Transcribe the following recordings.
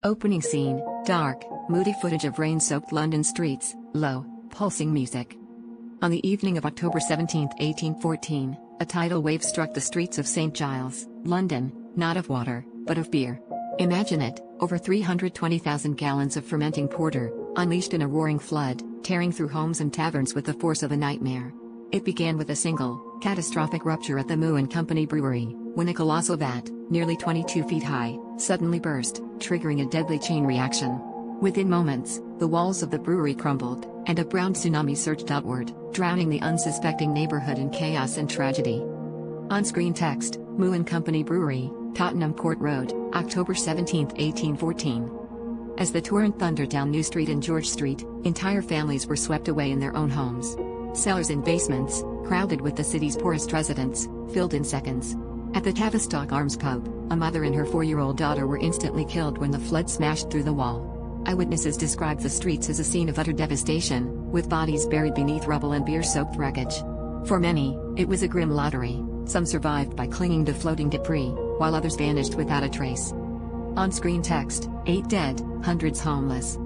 Opening scene, dark, moody footage of rain-soaked London streets, low, pulsing music. On the evening of October 17, 1814, a tidal wave struck the streets of St. Giles, London, not of water, but of beer. Imagine it, over 320,000 gallons of fermenting porter, unleashed in a roaring flood, tearing through homes and taverns with the force of a nightmare. It began with a single, catastrophic rupture at the Moo & Company brewery, when a colossal vat, nearly 22 feet high, suddenly burst, triggering a deadly chain reaction. Within moments, the walls of the brewery crumbled, and a brown tsunami surged upward, drowning the unsuspecting neighborhood in chaos and tragedy. On-screen text, Moo & Company Brewery, Tottenham Court Road, October 17, 1814. As the torrent thundered down New Street and George Street, entire families were swept away in their own homes. Cellars and basements, crowded with the city's poorest residents, filled in seconds. At the Tavistock Arms pub, a mother and her 4-year-old daughter were instantly killed when the flood smashed through the wall. Eyewitnesses described the streets as a scene of utter devastation, with bodies buried beneath rubble and beer-soaked wreckage. For many, it was a grim lottery. Some survived by clinging to floating debris, while others vanished without a trace. On-screen text, 8 dead, hundreds homeless.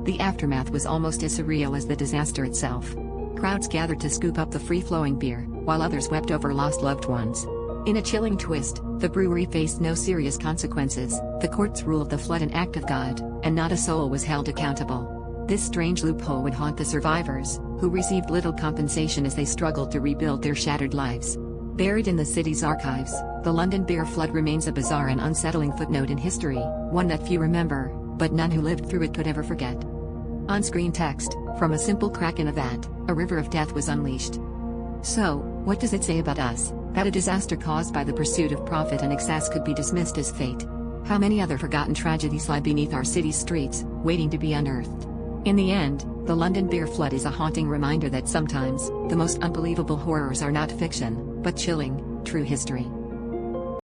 The aftermath was almost as surreal as the disaster itself. Crowds gathered to scoop up the free-flowing beer, while others wept over lost loved ones. In a chilling twist, the brewery faced no serious consequences. The courts ruled the flood an act of God, and not a soul was held accountable. This strange loophole would haunt the survivors, who received little compensation as they struggled to rebuild their shattered lives. Buried in the city's archives, the London beer flood remains a bizarre and unsettling footnote in history, one that few remember, but none who lived through it could ever forget. On-screen text, from a simple crack in a vat, a river of death was unleashed. So, what does it say about us, that a disaster caused by the pursuit of profit and excess could be dismissed as fate? How many other forgotten tragedies lie beneath our city's streets, waiting to be unearthed? In the end, the London beer flood is a haunting reminder that sometimes, the most unbelievable horrors are not fiction, but chilling, true history.